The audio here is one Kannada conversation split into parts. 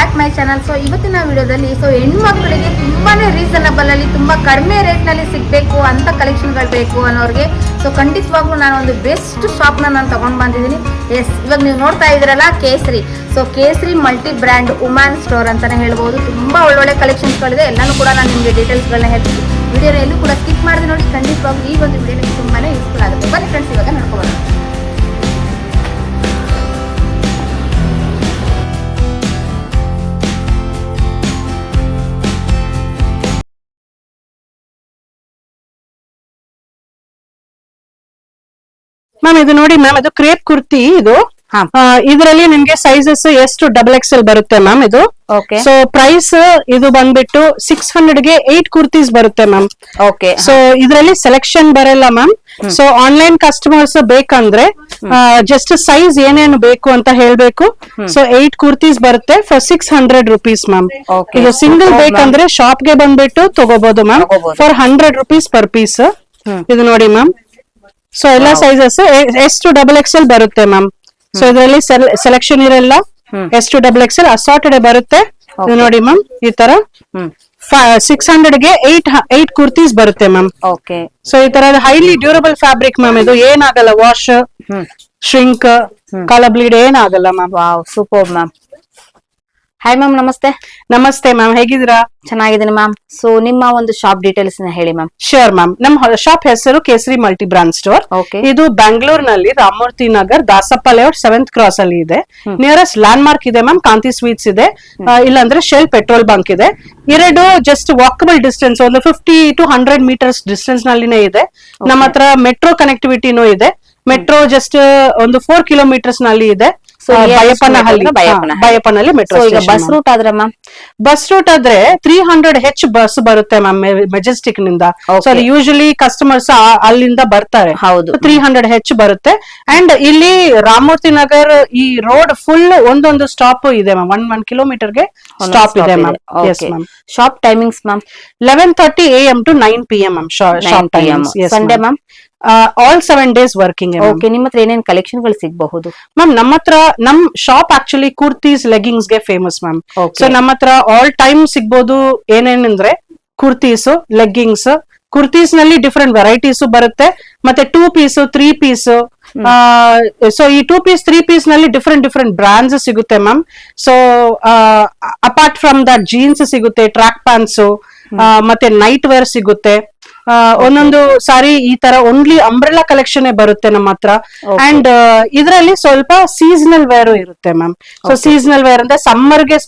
Back my channel. ಸೊ ಇವತ್ತಿನ ವಿಡಿಯೋದಲ್ಲಿ ಹೆಣ್ಮಕ್ಳಿಗೆ ತುಂಬಾನೇ ರೀಸನಬಲ್ ಅಲ್ಲಿ ತುಂಬಾ ಕಡಿಮೆ ರೇಟ್ ನಲ್ಲಿ ಸಿಗಬೇಕು ಅಂತ ಕಲೆಕ್ಷನ್ಗಳು ಬೇಕು ಅನ್ನೋರಿಗೆ ಖಂಡಿತವಾಗ್ಲೂ ನಾನು ಒಂದು ಬೆಸ್ಟ್ ಶಾಪ್ ನಾನು ತಗೊಂಡ್ ಬಂದಿದ್ದೀನಿ. ಎಸ್, ಇವಾಗ ನೀವು ನೋಡ್ತಾ ಇದ್ರಲ್ಲ ಕೇಸರಿ. ಕೇಸರಿ ಮಲ್ಟಿ ಬ್ರ್ಯಾಂಡ್ ವುಮೆನ್ ಸ್ಟೋರ್ ಅಂತಾನೆ ಹೇಳ್ಬೋದು. ತುಂಬಾ ಒಳ್ಳೊಳ್ಳೆ ಕಲೆಕ್ಷನ್ಸ್ಗಳಿದೆ. ಎಲ್ಲಾನು ಕೂಡ ನಾನು ನಿಮಗೆ ಡೀಟೇಲ್ಸ್ಗಳನ್ನ ಹೇಳ್ತೀನಿ. ವಿಡಿಯೋನ ಎಲ್ಲೂ ಕೂಡ ಸ್ಕಿಪ್ ಮಾಡಿದೆ ನೋಡಿ. ಖಂಡಿತವಾಗ್ಲೂ ಈ ಒಂದು ವಿಡಿಯೋ ನಿಮಗೆ ತುಂಬಾನೇ ಯೂಸ್ಫುಲ್ ಆಗುತ್ತೆ. ಬನ್ನಿ ಫ್ರೆಂಡ್ಸ್, ಇವಾಗ ನೋಡ್ಕೊಳ್ಳೋಣ. ಮ್ಯಾಮ್ ಇದು ನೋಡಿ ಮ್ಯಾಮ್, ಇದು ಕ್ರೇಪ್ ಕುರ್ತಿ. ಇದು ಇದರಲ್ಲಿ ನಿಮ್ಗೆ ಸೈಜಸ್ ಎಷ್ಟು XXL ಬರುತ್ತೆ ಮ್ಯಾಮ್ ಇದು. ಸೊ ಪ್ರೈಸ್ ಇದು ಬಂದ್ಬಿಟ್ಟು 600 ಗೆ 8 ಕುರ್ತೀಸ್ ಬರುತ್ತೆ ಮ್ಯಾಮ್. ಸೊ ಇದರಲ್ಲಿ ಸೆಲೆಕ್ಷನ್ ಬರಲ್ಲ ಮ್ಯಾಮ್. ಸೊ ಆನ್ಲೈನ್ ಕಸ್ಟಮರ್ಸ್ ಬೇಕಂದ್ರೆ ಜಸ್ಟ್ ಸೈಜ್ ಏನೇನು ಬೇಕು ಅಂತ ಹೇಳ್ಬೇಕು. ಸೊ 8 ಕುರ್ತೀಸ್ ಬರುತ್ತೆ ಫಾರ್ 600 rupees ಮ್ಯಾಮ್. ಇದು ಸಿಂಗಲ್ ಬೇಕಂದ್ರೆ ಶಾಪ್ ಗೆ ಬಂದ್ಬಿಟ್ಟು ತಗೋಬಹುದು ma'am for 100 rupees per piece. ಇದು ನೋಡಿ ಮ್ಯಾಮ್. ಸೊ ಎಲ್ಲಾ ಸೈಜಸ್ ಎಷ್ಟು XXL ಬರುತ್ತೆ ಮ್ಯಾಮ್. ಸೊ ಇದರಲ್ಲಿ ಸೆಲೆಕ್ಷನ್ ಇರಲ್ಲ. ಎಷ್ಟು XXL ಅಸಾರ್ಟೆಡ್ ಬರುತ್ತೆ. ಇದು ನೋಡಿ ಮ್ಯಾಮ್, ಈ ತರ 600 ಗೆ 8 ಕುರ್ತೀಸ್ ಬರುತ್ತೆ ಮ್ಯಾಮ್. ಸೊ ಈ ತರ ಹೈಲಿ ಡ್ಯೂರಬಲ್ ಫ್ಯಾಬ್ರಿಕ್ ಮ್ಯಾಮ್. ಇದು ಏನಾಗಲ್ಲ, ವಾಶ್, ಶ್ರಿಂಕ್, ಕಲರ್ ಬ್ಲೀಡ್ ಏನಾಗಲ್ಲ ma'am. Wow, super ma'am. Hi ma'am, ನಮಸ್ತೆ. ನಮಸ್ತೆ ಮ್ಯಾಮ್, ಹೇಗಿದ್ದೀರಾ? ಚೆನ್ನಾಗಿದ್ದೀನಿ ಮ್ಯಾಮ್. ಸೊ ನಿಮ್ಮ ಒಂದು ಶಾಪ್ ಡೀಟೇಲ್ಸ್ ಹೇಳಿ ಮ್ಯಾಮ್. Sure ma'am. ನಮ್ಮ ಶಾಪ್ ಹೆಸರು ಕೇಸರಿ ಮಲ್ಟಿ ಬ್ರಾಂಡ್ ಸ್ಟೋರ್. ಇದು ಬೆಂಗಳೂರಿನಲ್ಲಿ Ramamurthy Nagar, Dasappa layout 7th cross ಅಲ್ಲಿ ಇದೆ. ನಿಯರೆಸ್ಟ್ ಲ್ಯಾಂಡ್ ಮಾರ್ಕ್ ಇದೆ ಮ್ಯಾಮ್, ಕಾಂತಿ ಸ್ವೀಟ್ಸ್ ಇದೆ. ಇಲ್ಲಾಂದ್ರೆ ಶೆಲ್ ಪೆಟ್ರೋಲ್ ಬಂಕ್ ಇದೆ. ಎರಡು ಜಸ್ಟ್ ವಾಕಬಲ್ ಡಿಸ್ಟೆನ್ಸ್, ಒಂದು 50 to 100 ಮೀಟರ್ಸ್ ಡಿಸ್ಟೆನ್ಸ್ ನಲ್ಲಿನೇ ಇದೆ. ನಮ್ಮ ಹತ್ರ ಮೆಟ್ರೋ ಕನೆಕ್ಟಿವಿಟಿನೂ ಇದೆ. ಮೆಟ್ರೋ ಜಸ್ಟ್ ಒಂದು 4 ಕಿಲೋಮೀಟರ್ಸ್ ನಲ್ಲಿ ಇದೆ. ಬಯಪನಹಳ್ಳಿ ಮೆಟ್ರೋ. ಬಸ್ ರೂಟ್ ಆದ್ರೆ ಮ್ಯಾಮ್, ಬಸ್ ರೂಟ್ ಆದ್ರೆ 300H ಬಸ್ ಬರುತ್ತೆ ಮ್ಯಾಮ್ ಮೆಜೆಸ್ಟಿಕ್ ನಿಂದ. ಸೊ ಯೂಶಲಿ ಕಸ್ಟಮರ್ಸ್ ಅಲ್ಲಿಂದ ಬರ್ತಾರೆ. ಹೌದು, 300H ಬರುತ್ತೆ. ಅಂಡ್ ಇಲ್ಲಿ ರಾಮಮೂರ್ತಿ ನಗರ್ ಈ ರೋಡ್ ಫುಲ್ ಒಂದೊಂದು ಸ್ಟಾಪ್ ಇದೆ ಮ್ಯಾಮ್. 1 ಕಿಲೋಮೀಟರ್ ಗೆ ಸ್ಟಾಪ್ ಇದೆ ma'am. Yes ma'am. Shop timings ma'am 11:30 AM to 9 PM ma'am. Shop timings. Sunday ma'am all 7 days working. ನಿಮ್ಮ ಹತ್ರ ಏನೇನ್ ಕಲೆಕ್ಷನ್ ಗಳು ಸಿಗಬಹುದು ಮ್ಯಾಮ್? ನಮ್ಮ ಹತ್ರ ನಮ್ ಶಾಪ್ ಆಕ್ಚುಲಿ ಕುರ್ತೀಸ್, ಲೆಗ್ಗಿಂಗ್ಸ್ ಗೆ ಫೇಮಸ್ ಮ್ಯಾಮ್. ಸೊ ನಮ್ಮ ಹತ್ರ ಆಲ್ ಟೈಮ್ ಸಿಗ್ಬೋದು. ಏನೇನಂದ್ರೆ ಕುರ್ತೀಸ್, ಲೆಗ್ಗಿಂಗ್ಸ್. ಕುರ್ತೀಸ್ ನಲ್ಲಿ ಡಿಫ್ರೆಂಟ್ ವೆರೈಟೀಸ್ ಬರುತ್ತೆ. ಮತ್ತೆ 2 ಪೀಸ್, 3 ಪೀಸ್. ಸೊ ಈ 2 ಪೀಸ್, 3 ಪೀಸ್ ನಲ್ಲಿ ಡಿಫ್ರೆಂಟ್ ಬ್ರಾಂಡ್ಸ್ ಸಿಗುತ್ತೆ ma'am. So apart from that jeans ಸಿಗುತ್ತೆ, ಟ್ರ್ಯಾಕ್ ಪ್ಯಾಂಟ್ಸ್, ಮತ್ತೆ ನೈಟ್ ವೇರ್ ಸಿಗುತ್ತೆ. ಒಂದೊಂದು ಸಾರಿ ಈ ತರ ಓನ್ಲಿ ಅಂಬ್ರೆಲಾ ಕಲೆಕ್ಷನ್ ಬರುತ್ತೆ ನಮ್ಮ ಹತ್ರ. ಅಂಡ್ ಇದರಲ್ಲಿ ಸ್ವಲ್ಪ ಸೀಸನಲ್ ವೇರ್ ಇರುತ್ತೆ ಮ್ಯಾಮ್. ಸೊ ಸೀಸನಲ್ ವೇರ್ ಅಂದ್ರೆ ಸಮ್ಮರ್ ಗೆ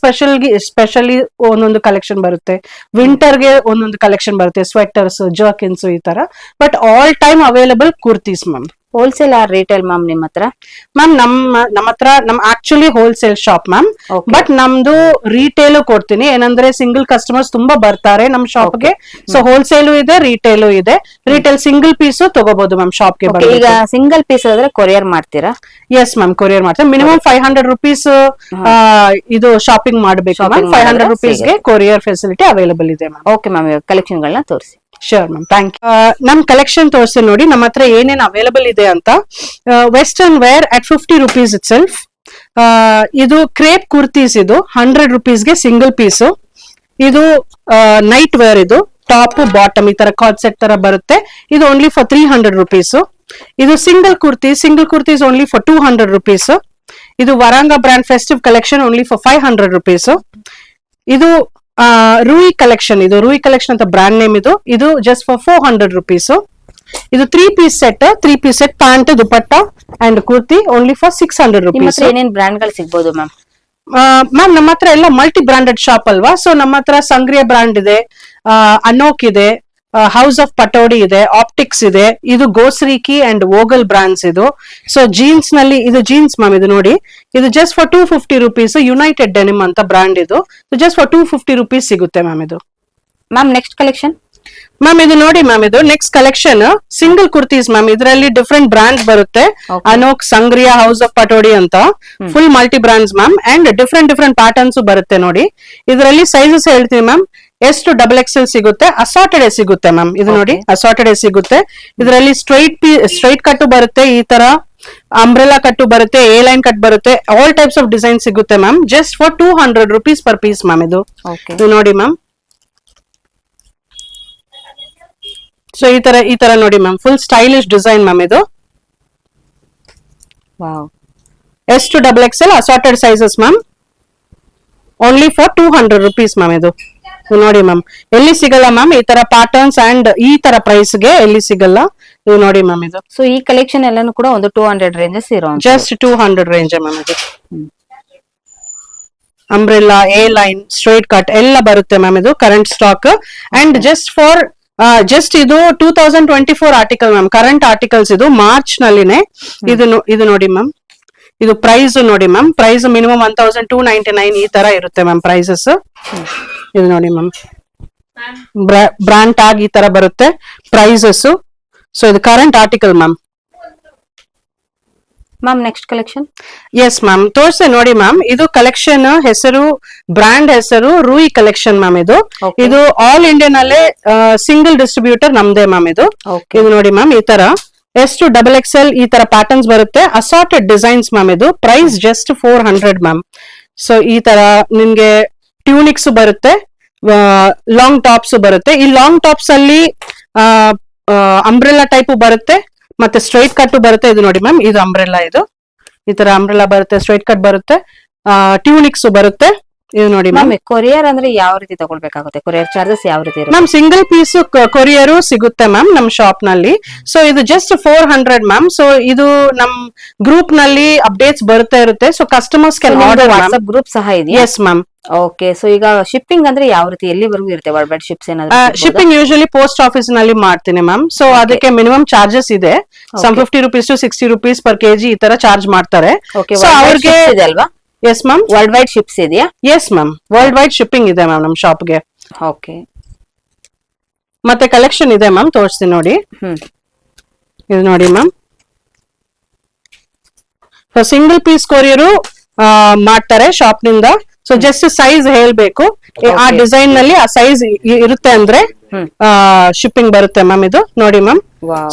ಸ್ಪೆಷಲಿ ಒಂದೊಂದು ಕಲೆಕ್ಷನ್ ಬರುತ್ತೆ. ವಿಂಟರ್ ಗೆ ಒಂದೊಂದು ಕಲೆಕ್ಷನ್ ಬರುತ್ತೆ, ಸ್ವೆಟರ್ಸ್, ಜರ್ಕಿನ್ಸ್ ಈ ತರ. But all time available kurtis ma'am. Wholesale or retail ma'am ನಿಮ್ಮ ಹತ್ರ? ಮ್ಯಾಮ್ ನಮ್ಮ ಹತ್ರ actually wholesale shop ma'am. But ನಮ್ದು ರಿಟೇಲು ಕೊಡ್ತೀನಿ. ಏನಂದ್ರೆ ಸಿಂಗಲ್ ಕಸ್ಟಮರ್ಸ್ ತುಂಬಾ ಬರ್ತಾರೆ ನಮ್ ಶಾಪ್ಗೆ. ಸೊ ಹೋಲ್ಸೇಲು ಇದೆ, ರಿಟೇಲು ಇದೆ. ರಿಟೇಲ್ ಸಿಂಗಲ್ ಪೀಸ್ ತಗೋಬಹುದು ಮ್ಯಾಮ್ ಶಾಪ್ ಗೆ. ಈಗ ಸಿಂಗಲ್ ಪೀಸ್ ಆದ್ರೆ ಕೊರಿಯರ್ ಮಾಡ್ತೀರಾ? ಎಸ್ ಮ್ಯಾಮ್, ಕೊರಿಯರ್ ಮಾಡ್ತೀವಿ. ಮಿನಿಮಮ್ 500 rupees ಇದು ಶಾಪಿಂಗ್ ಮಾಡಬೇಕು ಮ್ಯಾಮ್. 500 rupees ಗೆ ಕೊರಿಯರ್ ಫೆಸಿಲಿಟಿ ಅವೈಲೇಬಲ್ ಇದೆ ಮ್ಯಾಮ್. ಓಕೆ ಮ್ಯಾಮ್, ಕಲೆಕ್ಷನ್ ಗಳನ್ನ ತೋರಿಸಿ. Sure ma'am, thank you. ನಮ್ ಕಲೆಕ್ಷನ್ ತೋರಿಸಿ ನೋಡಿ ನಮ್ಮ ಹತ್ರ ಏನೇನ್ ಅವೈಲೇಬಲ್ ಇದೆ ಅಂತ. Western wear at 50 rupees itself. ಇದು ಕ್ರೇಪ್ ಕುರ್ತೀಸ್. ಇದು 100 rupees ಗೆ ಸಿಂಗಲ್ ಪೀಸ್. ಇದು ನೈಟ್ ವೇರ್. ಇದು ಟಾಪ್ ಬಾಟಮ್ ಈ ತರ ಕಾರ್ಡ್ ಸೆಟ್ ತರ ಬರುತ್ತೆ. ಇದು ಓನ್ಲಿ ಫಾರ್ 300 rupees. ಇದು single kurtis only for 200 rupees. ಇದು Varanga brand festive collection only for 500 rupees. ಇದು ರೂಯಿ ಕಲೆಕ್ಷನ್. ಇದು ರೂಯಿ ಕಲೆಕ್ಷನ್ ಅಂತ ಬ್ರಾಂಡ್ ನೇಮ್. ಇದು ಜಸ್ಟ್ ಫಾರ್ 400 rupees. ಇದು 3 piece set pant, dupatta and kurti only for 600 rupees. ಏನೇನ್ ಬ್ರಾಂಡ್ ಗಳು ಸಿಗಬಹುದು ಮ್ಯಾಮ್? ಮ್ಯಾಮ್ ನಮ್ಮ ಹತ್ರ ಎಲ್ಲ ಮಲ್ಟಿ ಬ್ರಾಂಡೆಡ್ ಶಾಪ್ ಅಲ್ವಾ. ಸೊ ನಮ್ಮ ಹತ್ರ ಸಂಗ್ರಿಯ ಬ್ರಾಂಡ್ ಇದೆ, ಅನೋಕ್ ಇದೆ, ಹೌಸ್ ಆಫ್ ಪಟೋಡಿ ಇದೆ, ಆಪ್ಟಿಕ್ಸ್ ಇದೆ. ಇದು ಗೋಸ್ರಿಕಿ ಅಂಡ್ ವೋಗಲ್ ಬ್ರಾಂಡ್ಸ್. ಇದು ಸೊ ಜೀನ್ಸ್ ನಲ್ಲಿ ಇದು ಜೀನ್ಸ್ ಮ್ಯಾಮ್. ಇದು ನೋಡಿ, ಇದು just for 250 rupees. United denim ಅಂತ ಬ್ರಾಂಡ್. ಇದು ಜಸ್ಟ್ ಫಾರ್ 250 rupees ಸಿಗುತ್ತೆ ಮ್ಯಾಮ್. ಇದು ಮ್ಯಾಮ್ ನೆಕ್ಸ್ಟ್ ಕಲೆಕ್ಷನ್ ಮ್ಯಾಮ್. ಇದು ನೋಡಿ ಮ್ಯಾಮ್, ಇದು next collection single kurtis ma'am. ಇದರಲ್ಲಿ ಡಿಫ್ರೆಂಟ್ ಬ್ರಾಂಡ್ಸ್ ಬರುತ್ತೆ. ಅನೋಕ್, ಸಂಗ್ರಿಯಾ, ಹೌಸ್ ಆಫ್ ಪಟೋಡಿ ಅಂತ full multi brands ma'am. And different patterns ಬರುತ್ತೆ ನೋಡಿ. ಇದರಲ್ಲಿ ಸೈಜಸ್ ಹೇಳ್ತೀನಿ ಮ್ಯಾಮ್. ಎಷ್ಟು XXL ಸಿಗುತ್ತೆ, ಅಸಾರ್ಟೆಡ್ ಸಿಗುತ್ತೆ ಮ್ಯಾಮ್. ಇದು ನೋಡಿ, ಅಸಾರ್ಟೆಡ್ ಸಿಗುತ್ತೆ. ಇದರಲ್ಲಿ ಸ್ಟ್ರೈಟ್ ಕಟ್ ಬರುತ್ತೆ ಈ ತರ. ಅಂಬ್ರೆಲಾ ಕಟ್ಟು ಬರುತ್ತೆ, ಎ ಲೈನ್ ಕಟ್ ಬರುತ್ತೆ, ಆಲ್ ಟೈಪ್ಸ್ ಆಫ್ ಡಿಸೈನ್ ಸಿಗುತ್ತೆ ma'am. Just for 200 rupees per piece ma'am ಇದು. ಓಕೆ ಇದು ನೋಡಿ ಮ್ಯಾಮ್. ಸೊ ಈ ತರ ನೋಡಿ ma'am, full stylish design ma'am ಇದು. Wow S to XXL assorted sizes ma'am. Only for 200 rupees ma'am ಇದು. ನೋಡಿ ಮ್ಯಾಮ್, ಎಲ್ಲಿ ಸಿಗಲ್ಲ ಮ್ಯಾಮ್ ಈ ತರ ಪ್ಯಾಟರ್ನ್ಸ್ ಅಂಡ್ ಈ ತರ ಪ್ರೈಸ್ ಗೆ ಎಲ್ಲಿ ಸಿಗಲ್ಲ. ಇದು ನೋಡಿ ಮ್ಯಾಮ್ ಇದು. ಸೊ ಈ ಕಲೆಕ್ಷನ್ ಎಲ್ಲಾನು ಕೂಡ ಒಂದು 200 ರೇಂಜಸ್ ಇರೋ ಜಸ್ಟ್ 200 ರೇಂಜ್ ಮ್ಯಾಮ್ ಇದು. Umbrella, A line, straight cut ಎಲ್ಲ ಬರುತ್ತೆ ಮ್ಯಾಮ್ ಇದು ಕರೆಂಟ್ ಸ್ಟಾಕ್. ಅಂಡ್ ಜಸ್ಟ್ ಇದು 2024 ಆರ್ಟಿಕಲ್ ಮ್ಯಾಮ್, ಕರೆಂಟ್ ಆರ್ಟಿಕಲ್ಸ್ ಇದು, ಮಾರ್ಚ್ ನಲ್ಲಿನೇ. ಇದು ನೋಡಿ ಮ್ಯಾಮ್, ಇದು ಪ್ರೈಸ್ ನೋಡಿ ಮ್ಯಾಮ್, ಪ್ರೈಸ್ ಮಿನಿಮಮ್ 1299 ಈ ತರ ಇರುತ್ತೆ ಮ್ಯಾಮ್ ಪ್ರೈಸಸ್. ಇದು ನೋಡಿ ಮ್ಯಾಮ್, ಬ್ರಾಂಡ್ ಟ್ಯಾಗ್ ಈ ತರ ಬರುತ್ತೆ ಪ್ರೈಸಸ್. ಸೊ ಇದು current article ma'am. Ma'am next collection. Yes ma'am, ತೋರ್ಸೆ ನೋಡಿ ಮ್ಯಾಮ್. ಇದು ಕಲೆಕ್ಷನ್ ಹೆಸರು, ಬ್ರಾಂಡ್ ಹೆಸರು ರೂಯಿ ಕಲೆಕ್ಷನ್ ಮ್ಯಾಮ್ ಇದು. ಇದು ಆಲ್ ಇಂಡಿಯನ್ ಅಲ್ಲೇ ಸಿಂಗಲ್ ಡಿಸ್ಟ್ರಿಬ್ಯೂಟರ್ ನಮ್ದೇ ಮ್ಯಾಮ್ ಇದು. ಇದು ನೋಡಿ ಮ್ಯಾಮ್, ಈ ತರ S to XXL ಈ ತರ ಪ್ಯಾಟರ್ನ್ಸ್ ಬರುತ್ತೆ, ಅಸಾರ್ಟೆಡ್ ಡಿಸೈನ್ಸ್ ಮ್ಯಾಮ್ ಇದು. Price just 400 ma'am. ಸೊ ಈ ತರ ನಿಮ್ಗೆ ಟ್ಯೂನಿಕ್ಸ್ ಬರುತ್ತೆ, ಲಾಂಗ್ ಟಾಪ್ಸ್ ಬರುತ್ತೆ. ಈ ಲಾಂಗ್ ಟಾಪ್ಸ್ ಅಲ್ಲಿ ಅಂಬ್ರೆಲಾ ಟೈಪ್ ಬರುತ್ತೆ, ಮತ್ತೆ ಸ್ಟ್ರೈಟ್ ಕಟ್ ಬರುತ್ತೆ. ಇದು ನೋಡಿ ಮ್ಯಾಮ್, ಇದು ಅಂಬ್ರೆಲಾ, ಇದು ಈ ತರ ಅಂಬ್ರೆಲಾ ಬರುತ್ತೆ, ಸ್ಟ್ರೈಟ್ ಕಟ್ ಬರುತ್ತೆ, ಟ್ಯೂನಿಕ್ಸ್ ಬರುತ್ತೆ. ಇದು ನೋಡಿ ಮ್ಯಾಮ್. ಕೊರಿಯರ್ ಅಂದ್ರೆ ಯಾವ ರೀತಿ ತಗೊಳ್ಬೇಕಾಗುತ್ತೆ? ಕೊರಿಯರ್ ಚಾರ್ಜಸ್ ಯಾವ ರೀತಿ ಇರುತ್ತೆ ಮ್ಯಾಮ್? ಸಿಂಗಲ್ ಪೀಸ್ ಕೊರಿಯರ್ ಸಿಗುತ್ತೆ ಮ್ಯಾಮ್ ನಮ್ ಶಾಪ್ ನಲ್ಲಿ. ಸೊ ಇದು ಜಸ್ಟ್ 400 ಮ್ಯಾಮ್. ಸೊ ಇದು ನಮ್ ಗ್ರೂಪ್ ನಲ್ಲಿ ಅಪ್ಡೇಟ್ಸ್ ಬರುತ್ತೆ ಇರುತ್ತೆ. So customers can order. WhatsApp group ಸಹ ಇದೆಯಾ? Yes ma'am. ಓಕೆ. ಸೊ ಈಗ ಶಿಪ್ಪಿಂಗ್ ಅಂದ್ರೆ ಯಾವ ರೀತಿ, ಎಲ್ಲಿವರೆಗೂ ಇರುತ್ತೆ ವರ್ಲ್ಡ್ ವೈಡ್ ಶಿಪ್ಸ್ ಏನಾದ್ರು? ಶಿಪ್ಪಿಂಗ್ ಯೂಶಲಿ ಪೋಸ್ಟ್ ಆಫೀಸ್ ನಲ್ಲಿ ಮಾಡ್ತೀನಿ ಮ್ಯಾಮ್. ಸೊ ಅದಕ್ಕೆ ಮಿನಿಮಮ್ ಚಾರ್ಜಸ್ ಇದೆ. Some 50 rupees to 60 rupees per kg ಈ ತರ ಚಾರ್ಜ್ ಮಾಡ್ತಾರೆ. ಸೊ ಅವ್ರಿಗೆ ಇದೆ ಅಲ್ವಾ? Yes ma'am. World wide ships ಇದೆಯಾ? Yes ma'am, world wide shipping ಇದೆ ಮ್ಯಾಮ್ ನಮ್ ಶಾಪ್ಗೆ. ಓಕೆ. ಮತ್ತೆ ಕಲೆಕ್ಷನ್ ಇದೆ ಮ್ಯಾಮ್, ತೋರಿಸ್ತೀನಿ ನೋಡಿ. ಇದು ನೋಡಿ ಮ್ಯಾಮ್, ಸಿಂಗಲ್ ಪೀಸ್ ಕೊರಿಯರು ಮಾಡ್ತಾರೆ ಶಾಪ್ ನಿಂದ. ಸೊ ಜಸ್ಟ್ ಸೈಜ್ ಹೇಳ್ಬೇಕು, ಆ ಡಿಸೈನ್ ನಲ್ಲಿ ಆ ಸೈಜ್ ಇರುತ್ತೆ ಅಂದ್ರೆ ಶಿಪ್ಪಿಂಗ್ ಬರುತ್ತೆ ಮ್ಯಾಮ್. ಇದು ನೋಡಿ ಮ್ಯಾಮ್.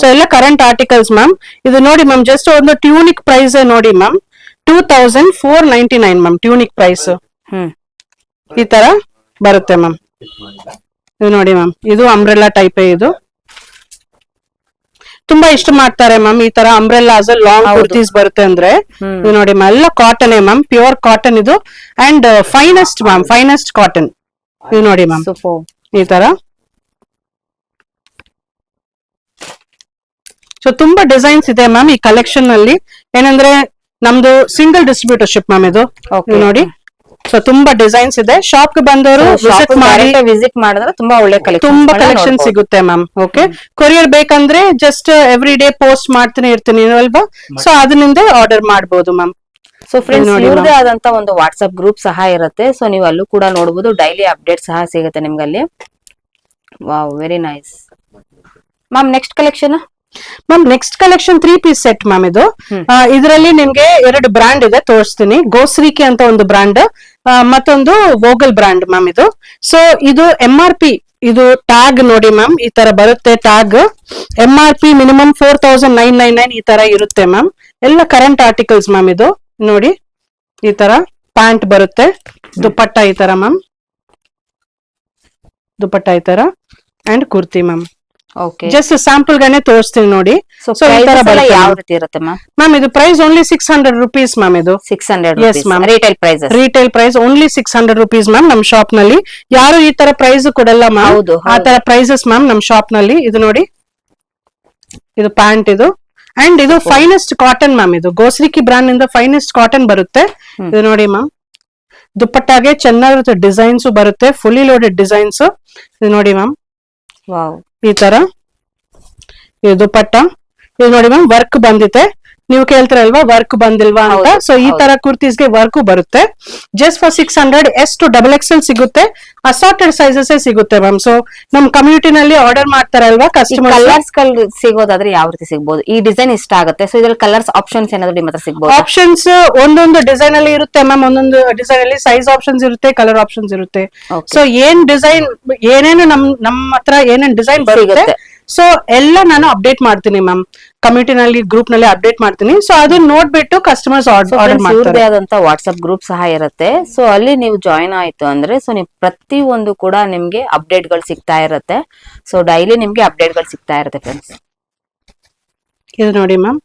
ಸೊ ಎಲ್ಲ ಕರೆಂಟ್ ಆರ್ಟಿಕಲ್ಸ್ ಮ್ಯಾಮ್. ಇದು ನೋಡಿ ಮ್ಯಾಮ್, ಜಸ್ಟ್ ಒಂದು ಟ್ಯೂನಿಕ್ ಪ್ರೈಸ್ ನೋಡಿ ಮ್ಯಾಮ್, 2499 ಮ್ಯಾಮ್ ಟ್ಯೂನಿಕ್ ಪ್ರೈಸ್. ಈ ತರ ಬರುತ್ತೆ ಮ್ಯಾಮ್. ಇದು ನೋಡಿ ಮ್ಯಾಮ್, ಇದು ಅಂಬ್ರೆಲಾ ಟೈಪ್. ಇದು ತುಂಬಾ ಇಷ್ಟ ಮಾಡ್ತಾರೆ ಮ್ಯಾಮ್ ಈ ತರ ಅಂಬ್ರೆಲಾಸ್, ಲಾಂಗ್ ಕುರ್ತೀಸ್ ಬರುತ್ತೆ ಅಂದ್ರೆ. ಇದು ನೋಡಿ ಮ್ಯಾಮ್, ಎಲ್ಲ ಕಾಟನ್ ಮ್ಯಾಮ್, ಪ್ಯೂರ್ ಕಾಟನ್ ಇದು. And finest ma'am, finest cotton. ಇದು ನೋಡಿ ಮ್ಯಾಮ್, ಈ ತರ. ಸೊ ತುಂಬಾ ಡಿಸೈನ್ಸ್ ಇದೆ ಮ್ಯಾಮ್ ಈ ಕಲೆಕ್ಷನ್ ನಲ್ಲಿ. ಏನಂದ್ರೆ ನಮ್ದು ಸಿಂಗಲ್ ಡಿಸ್ಟ್ರಿಬ್ಯೂಟರ್ಶಿಪ್ ಮ್ಯಾಮ್ ಇದು. ನೋಡಿ, ಸೊ ತುಂಬಾ ಡಿಸೈನ್ಸ್ ಇದೆ. ಶಾಪ್ ಗೆ ಬಂದವರು ವಿಸಿಟ್ ಮಾಡಿದ್ರೆ ತುಂಬಾ ಒಳ್ಳೆ ತುಂಬಾ ಕಲೆಕ್ಷನ್ ಸಿಗುತ್ತೆ ಮ್ಯಾಮ್. ಓಕೆ. ಕೊರಿಯರ್ ಬೇಕಂದ್ರೆ ಜಸ್ಟ್ ಎವ್ರಿ ಡೇ ಪೋಸ್ಟ್ ಮಾಡ್ತಾನೆ ಇರ್ತೀನಿ ಅಲ್ವಾ, ಸೊ ಅದರಿಂದ ಆರ್ಡರ್ ಮಾಡಬಹುದು ಮ್ಯಾಮ್. ಸೊ ಫ್ರೆಂಡ್ಸ್, ಇವ್ರದೇ ಆದಂತ ಒಂದು ವಾಟ್ಸ್ಆಪ್ ಗ್ರೂಪ್ ಸಹ ಇರುತ್ತೆ. ಸೊ ನೀವು ಅಲ್ಲೂ ಕೂಡ ನೋಡಬಹುದು, ಡೈಲಿ ಅಪ್ಡೇಟ್ ಸಹ ಸಿಗುತ್ತೆ ನಿಮ್ಗೆ ಅಲ್ಲಿ. Wow, very nice ma'am. Next collection ma'am, next collection 3 piece set ma'am ಇದು. ಇದರಲ್ಲಿ ನಿಮ್ಗೆ 2 ಬ್ರಾಂಡ್ ಇದೆ, ತೋರಿಸ್ತೀನಿ. ಗೋಸ್ರಿಕಿ ಅಂತ ಒಂದು ಬ್ರಾಂಡ್, ಮತ್ತೊಂದು ವೋಗಲ್ ಬ್ರಾಂಡ್ ಮ್ಯಾಮ್ ಇದು. ಸೊ ಇದು MRP, ಇದು ಟ್ಯಾಗ್ ನೋಡಿ ಮ್ಯಾಮ್, ಈ ತರ ಬರುತ್ತೆ ಟ್ಯಾಗ್. MRP ಮಿನಿಮಮ್ 4999 ಈ ತರ ಇರುತ್ತೆ ಮ್ಯಾಮ್. ಎಲ್ಲ ಕರೆಂಟ್ ಆರ್ಟಿಕಲ್ಸ್ ಮ್ಯಾಮ್. ಇದು ನೋಡಿ, ಈ ತರ ಪ್ಯಾಂಟ್ ಬರುತ್ತೆ, ದುಪಟ್ಟ ಈ ತರ ಮ್ಯಾಮ್, ದುಪಟ್ಟ ಈ ತರ, and kurti ma'am. Just sample ಗಾನೆ ತೋರಿಸ್ತೀನಿ ನೋಡಿ. ಸೊ ಯಾವ ರೀತಿ ಇರುತ್ತೆ ಮ್ಯಾಮ್? ಇದು ಪ್ರೈಸ್ ಓನ್ಲಿ 600 rupees ಮ್ಯಾಮ್. ಇದು 600 yes ma'am. Retail price only 600 rupees ma'am. ನಮ್ ಶಾಪ್ ನಲ್ಲಿ ಯಾರು ಈ ತರ ಪ್ರೈಸ್ ಕೊಡಲ್ಲ ಮ್ಯಾಮ್. ಆ ತರ ಪ್ರೈಸಸ್ ಮ್ಯಾಮ್ ನಮ್ ಶಾಪ್ ನಲ್ಲಿ. ಇದು ನೋಡಿ, ಇದು ಪ್ಯಾಂಟ್ ಇದು. ಅಂಡ್ ಇದು ಫೈನೆಸ್ಟ್ ಕಾಟನ್ ಮ್ಯಾಮ್. ಇದು ಗೋಸ್ರಿಕಿ ಬ್ರಾಂಡ್ ಇಂದ ಫೈನೆಸ್ಟ್ ಕಾಟನ್ ಬರುತ್ತೆ. ಇದು ನೋಡಿ ಮ್ಯಾಮ್, ದುಪ್ಪಟ್ಟಾಗೆ ಚೆನ್ನಾಗಿರುತ್ತೆ, ಡಿಸೈನ್ಸ್ ಬರುತ್ತೆ, ಫುಲ್ಲಿ ಲೋಡೆಡ್ ಡಿಸೈನ್ಸ್. ಇದು ನೋಡಿ ಮ್ಯಾಮ್, ಈ ತರ ಇದು ದುಪ್ಪಟ್ಟ. ಇದು ನೋಡಿ ಮ್ಯಾಮ್, ವರ್ಕ್ ಬಂದಿದೆ. ನೀವು ಕೇಳ್ತಾರಲ್ವಾ ವರ್ಕ್ ಬಂದಿಲ್ವಾ ಅಂತ. ಸೊ ಈ ತರ ಕುರ್ತೀಸ್ಗೆ ವರ್ಕ್ ಬರುತ್ತೆ. Just for 600. S to XXL ಸಿಗುತ್ತೆ, ಅಸಾರ್ಟೆಡ್ ಸೈಜಸ್ ಸಿಗುತ್ತೆ ಮ್ಯಾಮ್. ಸೊ ನಮ್ ಕಮ್ಯುನಿಟಿ ನಲ್ಲಿ ಆರ್ಡರ್ ಮಾಡ್ತಾರಲ್ವಾ ಕಸ್ಟಮರ್. ಕಲರ್ಸ್ ಸಿಗೋದಾದ್ರೆ ಯಾವ ರೀತಿ ಸಿಗಬಹುದು? ಈ ಡಿಸೈನ್ ಇಷ್ಟ ಆಗುತ್ತೆ, ಸೊ ಇದ್ರಲ್ಲಿ ಕಲರ್ಸ್ ಆಪ್ಷನ್ಸ್ ಏನಾದ್ರು ನಿಮ್ಮ ಹತ್ರ ಸಿಗಬಹುದು? ಆಪ್ಷನ್ಸ್ ಒಂದೊಂದು ಡಿಸೈನ್ ಅಲ್ಲಿ ಇರುತ್ತೆ ಮ್ಯಾಮ್. ಒಂದೊಂದು ಡಿಸೈನ್ ಅಲ್ಲಿ ಸೈಜ್ ಆಪ್ಷನ್ಸ್ ಇರುತ್ತೆ, ಕಲರ್ ಆಪ್ಷನ್ಸ್ ಇರುತ್ತೆ. ಸೊ ಏನ್ ಡಿಸೈನ್, ಏನೇನು ನಮ್ ಹತ್ರ ಏನೇನ್ ಡಿಸೈನ್ ಬರುತ್ತೆ, ಸೊ ಎಲ್ಲ ನಾನು ಅಪ್ಡೇಟ್ ಮಾಡ್ತೀನಿ ಮ್ಯಾಮ್, ಕಮ್ಯುನಿಟಿನಲ್ಲಿ ಗ್ರೂಪ್ ನಲ್ಲಿ ಅಪ್ಡೇಟ್ ಮಾಡ್ತೀನಿ. ಸೊ ಅದನ್ನ ನೋಡ್ಬಿಟ್ಟು ಕಸ್ಟಮರ್ಸ್ ಆರ್ಡರ್ ಮಾಡ್ತಾರೆ. ಆದಂತ ವಾಟ್ಸ್ಆಪ್ ಗ್ರೂಪ್ ಸಹ ಇರುತ್ತೆ. ಸೊ ಅಲ್ಲಿ ನೀವು ಜಾಯಿನ್ ಆಯ್ತು ಅಂದ್ರೆ ಸೊ ನೀವು ಪ್ರತಿ ಒಂದು ಕೂಡ ನಿಮ್ಗೆ ಅಪ್ಡೇಟ್ ಗಳು ಸಿಗ್ತಾ ಇರುತ್ತೆ. ಸೊ ಡೈಲಿ ನಿಮ್ಗೆ ಅಪ್ಡೇಟ್ ಗಳು ಸಿಗ್ತಾ ಇರುತ್ತೆ ಫ್ರೆಂಡ್ಸ್. ಇದು ನೋಡಿ ಮ್ಯಾಮ್,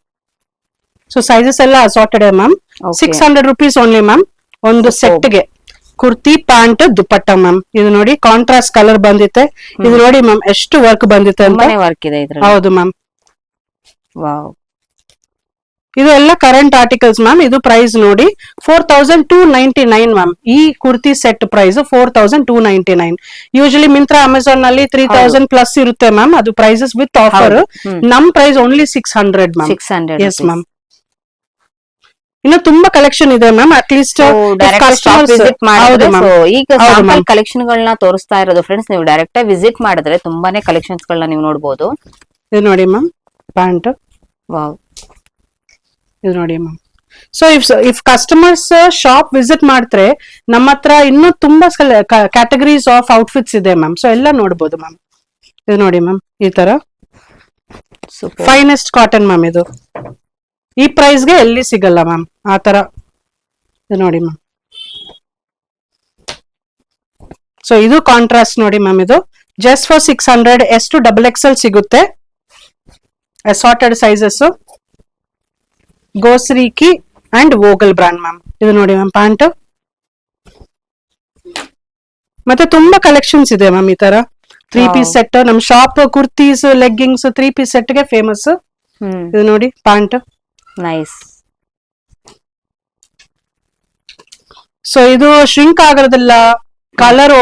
ಸೊ ಸೈಜಸ್ ಎಲ್ಲ assorted ma'am. 600 rupees only ma'am ಒಂದು ಸೆಟ್ ಗೆ. Kurti pant dupatta ma'am. ಇದು ನೋಡಿ ಕಾಂಟ್ರಾಸ್ಟ್ ಕಲರ್ ಬಂದಿತ್ತೆ. ಇದು ನೋಡಿ ಮ್ಯಾಮ್ ಎಷ್ಟು ವರ್ಕ್ ಬಂದಿತ್ತೆ ಅಂತ. ವರ್ಕ್ ಇದೆ ಇದ್ರಲ್ಲಿ. ಹೌದು ಮ್ಯಾಮ್. ವಾವ್, ಇದು ಎಲ್ಲ ಕರೆಂಟ್ ಆರ್ಟಿಕಲ್ಸ್ ಮ್ಯಾಮ್. ಇದು ಪ್ರೈಸ್ ನೋಡಿ 4299 ಮ್ಯಾಮ್. ಈ kurti set price 4299. Usually Myntra, Amazon ನಲ್ಲಿ 3000 ಪ್ಲಸ್ ಇರುತ್ತೆ ಮ್ಯಾಮ್, ಅದು ಪ್ರೈಸಸ್ ವಿತ್ ಆಫರ್. ನಮ್ price only 600 ma'am. 600. Yes ma'am. ಇನ್ನು ತುಂಬಾ ಕಲೆಕ್ಷನ್ ಇದೆ ಮ್ಯಾಮ್. ಅಟ್ಲೀಸ್ಟ್ ವಿಸಿಟ್ ಮಾಡಿದ್ರೆ ಈಗ ಸ್ಯಾಂಪಲ್ ಕಲೆಕ್ಷನ್ ಗಳನ್ನ ತೋರಿಸ್ತಾ ಇರೋದು ಫ್ರೆಂಡ್ಸ್. ನೀವು ಡೈರೆಕ್ಟ್ ವಿಸಿಟ್ ಮಾಡಿದ್ರೆ ತುಂಬಾನೇ ಕಲೆಕ್ಷನ್ಸ್ ಗಳನ್ನ ನೀವು ನೋಡಬಹುದು. ಇದು ನೋಡಿ ಮ್ಯಾಮ್ ಪ್ಯಾಂಟ್. ವಾವ್, ಇದು ನೋಡಿ ma'am. So if customers shop visit ಮಾಡ್ತಾರೆ, ನಮ್ಮ ಹತ್ರ ಇನ್ನೂ ತುಂಬಾ ಕ್ಯಾಟಗರೀಸ್ ಆಫ್ ಔಟ್ಫಿಟ್ಸ್ ಇದೆ ಮ್ಯಾಮ್. ಸೊ ಎಲ್ಲ ನೋಡ್ಬೋದು ಮ್ಯಾಮ್. ಇದು ನೋಡಿ ಮ್ಯಾಮ್, ಈ ತರ ಫೈನೆಸ್ಟ್ ಕಾಟನ್ ಮ್ಯಾಮ್. ಇದು ಈ ಪ್ರೈಸ್ಗೆ ಎಲ್ಲಿ ಸಿಗಲ್ಲ ಮ್ಯಾಮ್, ಆ ತರ. ಇದು ನೋಡಿ ಮ್ಯಾಮ್. ಸೊ ಇದು ಕಾಂಟ್ರಾಸ್ಟ್ ನೋಡಿ ಮ್ಯಾಮ್. ಇದು ಜಸ್ಟ್ ಫಾರ್ 600. ಎಷ್ಟು XXL ಸಿಗುತ್ತೆ. Assorted sizes. ಗೋಸ್ರಿಕಿ ಅಂಡ್ ವೋಗಲ್ ಬ್ರಾಂಡ್ ಮ್ಯಾಮ್. ಇದು ನೋಡಿ ಮ್ಯಾಮ್ ಪ್ಯಾಂಟ್. ಮತ್ತೆ ತುಂಬಾ ಕಲೆಕ್ಷನ್ಸ್ ಇದೆ ಮ್ಯಾಮ್. ಈ ತರ 3 ಪೀಸ್ ಸೆಟ್ ನಮ್ shop kurtis, leggings 3 piece set ಗೆ ಫೇಮಸ್. ಇದು ನೋಡಿ ಪ್ಯಾಂಟ್. ನೈಸ್. ಸೊ ಇದು ಶ್ರಿಂಕ್ ಆಗಿರೋದಿಲ್ಲ, ಕಲರ್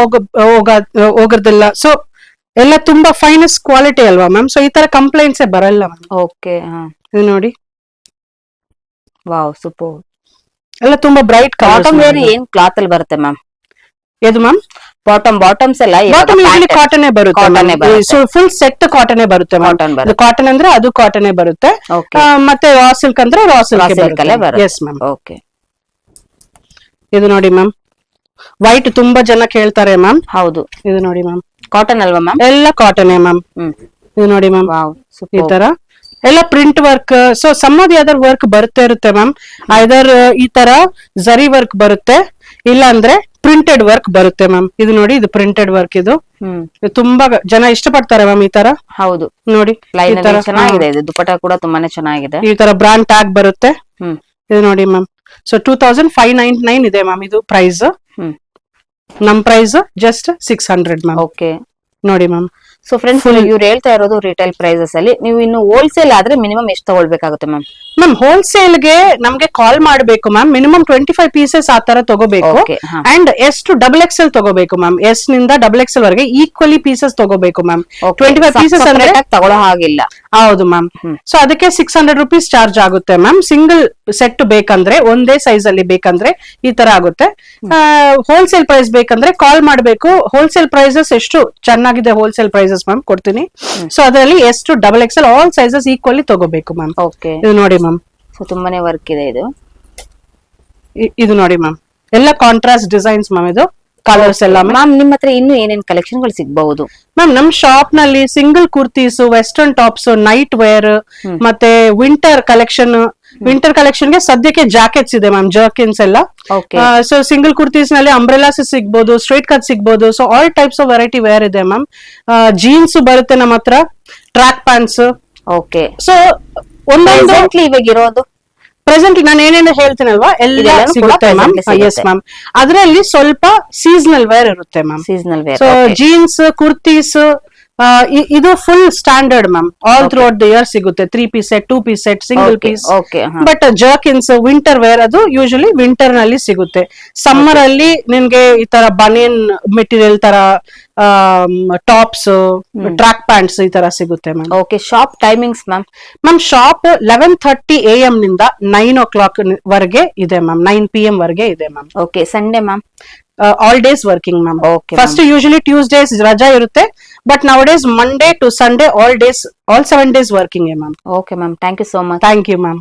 ಹೋಗೋದಿಲ್ಲ. ಸೊ ಎಲ್ಲ ತುಂಬಾ ಫೈನೆಸ್ಟ್ ಕ್ವಾಲಿಟಿ ಅಲ್ವಾ ಮ್ಯಾಮ್. ಸೊ ಈ ತರ ಕಂಪ್ಲೇಂಟ್ಸ್ ಬರಲ್ಲ ಮ್ಯಾಮ್. ಓಕೆ. ಇದು ನೋಡಿ. Wow, super. ಎಲ್ಲ ತುಂಬಾ ಬ್ರೈಟ್ ಬಾಟಮ್ ವೇರ್ ಏನ್ ಕ್ಲಾತ್ ಅಲ್ಲಿ ಬರುತ್ತೆ ಮ್ಯಾಮ್? ಇದು ಮ್ಯಾಮ್ ಬಾಟಮ್ಸ್ ಎಲ್ಲ ಕಾಟನ್ ಬರುತ್ತೆ. ಫುಲ್ ಸೆಟ್ ಕಾಟನ್ ಬರುತ್ತೆ. ಕಾಟನ್ ಅಂದ್ರೆ ಅದು ಕಾಟನ್ ಬರುತ್ತೆ. ಮತ್ತೆ ರಾ ಸಿಲ್ಕ್ ಅಂದ್ರೆ raw silk. S ma'am. Okay. ಇದು ನೋಡಿ ಮ್ಯಾಮ್, ವೈಟ್ ತುಂಬಾ ಜನ ಕೇಳ್ತಾರೆ ಮ್ಯಾಮ್. ಹೌದು. ಇದು ನೋಡಿ ಮ್ಯಾಮ್, ಕಾಟನ್ ಅಲ್ವಾ ಮ್ಯಾಮ್? ಎಲ್ಲ ಕಾಟನ್ ಮ್ಯಾಮ್. ಇದು ನೋಡಿ ಮ್ಯಾಮ್, ಈ ತರ ಎಲ್ಲ print work. So some of the other work ಬರುತ್ತೆ ಇರುತ್ತೆ ಮ್ಯಾಮ್. ಐದರ್ ಈ ತರ ಜರಿ ವರ್ಕ್ ಬರುತ್ತೆ, ಇಲ್ಲ ಅಂದ್ರೆ ಪ್ರಿಂಟೆಡ್ ವರ್ಕ್ ಬರುತ್ತೆ ಮ್ಯಾಮ್. ಇದು ನೋಡಿ, ಇದು ಪ್ರಿಂಟೆಡ್ ವರ್ಕ್. ಇದು ತುಂಬಾ ಜನ ಇಷ್ಟಪಡ್ತಾರೆ ಮ್ಯಾಮ್ ಈ ತರ. ಹೌದು ನೋಡಿ, ಚೆನ್ನಾಗಿದೆ. ಇದು ದುಪಟ್ಟ ಕೂಡ ತುಂಬಾನೇ ಚೆನ್ನಾಗಿದೆ. ಈ ತರ ಬ್ರಾಂಡ್ ಟ್ಯಾಗ್ ಬರುತ್ತೆ. ಇದು ನೋಡಿ ಮ್ಯಾಮ್. ಸೊ 2599 ಇದೆ ಮ್ಯಾಮ್ ಇದು ಪ್ರೈಸ್. ನಮ್ ಪ್ರೈಸ್ ಜಸ್ಟ್ 600 ಮ್ಯಾಮ್. ಓಕೆ, ನೋಡಿ ಮ್ಯಾಮ್. ಸೊ ಫ್ರೆಂಡ್ಸ್, ಇವ್ರು ಹೇಳ್ತಾ ಇರೋದು ರಿಟೇಲ್ ಪ್ರೈಸಸ್ ಅಲ್ಲಿ. ನೀವು ಇನ್ನು ಹೋಲ್ಸೇಲ್ ಆದ್ರೆ ಮಿನಿಮಮ್ ಎಷ್ಟು ತಗೊಳ್ಬೇಕಾಗುತ್ತೆ ಮ್ಯಾಮ್? ಮ್ಯಾಮ್ ಹೋಲ್ಸೇಲ್ ಗೆ ನಮ್ಗೆ ಕಾಲ್ ಮಾಡಬೇಕು ಮ್ಯಾಮ್. ಮಿನಿಮಮ್ 25 ಪೀಸಸ್ ಆ ತರ ತಗೋಬೇಕು. ಅಂಡ್ ಎಷ್ಟು XXL ತಗೋಬೇಕು ಮ್ಯಾಮ್. ಎಸ್ ನಿಂದ XXL ವರೆಗೆ ಈಕ್ವಲಿ ಪೀಸಸ್ ತಗೋಬೇಕು ಮ್ಯಾಮ್. 25 ಪೀಸಸ್ ಅಂದ್ರೆ ತಗೊಳ್ಳೋ ಹಾಗಿಲ್ಲ. ಹೌದು ಮ್ಯಾಮ್. ಸೊ ಅದಕ್ಕೆ 600 rupees ಚಾರ್ಜ್ ಆಗುತ್ತೆ ಮ್ಯಾಮ್. ಸಿಂಗಲ್ ಸೆಟ್ ಬೇಕಂದ್ರೆ, ಒಂದೇ ಸೈಜ್ ಅಲ್ಲಿ ಬೇಕಂದ್ರೆ ಈ ತರ ಆಗುತ್ತೆ. ಹೋಲ್ಸೇಲ್ ಪ್ರೈಸ್ ಬೇಕಂದ್ರೆ ಕಾಲ್ ಮಾಡಬೇಕು. ಹೋಲ್ಸೇಲ್ ಪ್ರೈಸಸ್ ಎಷ್ಟು ಚೆನ್ನಾಗಿದೆ ಹೋಲ್ಸೇಲ್ ಪ್ರೈಸಸ್ ಮ್ಯಾಮ್, ಕೊಡ್ತೀನಿ. ಸೊ ಅದರಲ್ಲಿ ಎಷ್ಟು XXL ಆಲ್ ಸೈಜಸ್ ಈಕ್ವಲಿ ತಗೋಬೇಕು ಮ್ಯಾಮ್. ಓಕೆ. ಇದು ನೋಡಿ ಮ್ಯಾಮ್. ಸೊ ತುಂಬಾನೇ ವರ್ಕ್ ಇದೆ ಇದು. ಇದು ನೋಡಿ ಮ್ಯಾಮ್, ಎಲ್ಲ ಕಾಂಟ್ರಾಸ್ಟ್ ಡಿಸೈನ್ಸ್ ಮ್ಯಾಮ್. ಇದು ಕಲರ್ಸ್ ಎಲ್ಲ ಮ್ಯಾಮ್. ನಿಮ್ಮ ಹತ್ರ ಇನ್ನು ಏನೇನ್ ಕಲೆಕ್ಷನ್ ಗಳು ಸಿಗಬಹುದು ಮ್ಯಾಮ್? ನಮ್ ಶಾಪ್ ನಲ್ಲಿ single kurtis, western tops, night wear, ಮತ್ತೆ ವಿಂಟರ್ ಕಲೆಕ್ಷನ್. ವಿಂಟರ್ ಕಲೆಕ್ಷನ್ ಗೆ ಸದ್ಯಕ್ಕೆ ಜಾಕೆಟ್ಸ್ ಇದೆ ಮ್ಯಾಮ್, ಜರ್ಕಿನ್ಸ್ ಎಲ್ಲ. ಸೊ ಸಿಂಗಲ್ ಕುರ್ತೀಸ್ ನಲ್ಲಿ ಅಂಬ್ರೆಲಾಸ್ ಸಿಗ್ಬೋದು, ಸ್ಟ್ರೈಟ್ ಕಟ್ ಸಿಗ್ಬೋದು. So all types of variety wear ಇದೆ ಮ್ಯಾಮ್. ಜೀನ್ಸ್ ಬರುತ್ತೆ ನಮ್ಮ ಹತ್ರ, ಟ್ರ್ಯಾಕ್ ಪ್ಯಾಂಟ್ಸ್. ಓಕೆ. ಸೊ ಒಂದೊಂದು ಇವಾಗ ಇರೋದು ಪ್ರೆಸೆಂಟ್ ನಾನು ಏನೇನು ಹೇಳ್ತೀನಲ್ವಾ ಎಲ್ಲ ಸಿಗುತ್ತೆ ಮ್ಯಾಮ್. S ma'am. ಅದರಲ್ಲಿ ಸ್ವಲ್ಪ ಸೀಸನಲ್ ವೇರ್ ಇರುತ್ತೆ ma'am. Seasonal wear. So jeans, kurtis, ಇದು full standard ma'am. All throughout the year ಸಿಗುತ್ತೆ. 3 piece set, 2 piece set, single piece. But jerkins winter wear ಅದು ಯೂಶಲಿ ವಿಂಟರ್ ನಲ್ಲಿ ಸಿಗುತ್ತೆ. ಸಮ್ಮರ್ ಅಲ್ಲಿ ನಿನ್ಗೆ ಈ ತರ ಬನಿಯನ್ ಮೆಟೀರಿಯಲ್ ತರ ಟಾಪ್ಸ್, ಟ್ರ್ಯಾಕ್ ಪ್ಯಾಂಟ್ಸ್ ಈ ತರ ಸಿಗುತ್ತೆ ma'am. Okay. Shop timings ma'am? Ma'am shop 11:30 AM ನಿಂದ 9 o'clock ವರೆಗೆ ಇದೆ ಮ್ಯಾಮ್. 9 PM ವರೆಗೆ ಇದೆ ma'am. Okay. Sunday ma'am? All days working ma'am. Okay, first usually Tuesdays ರಜಾ ಇರುತ್ತೆ, but nowadays Monday to Sunday all 7 days working ma'am. Okay ma'am, thank you so much. Thank you ma'am.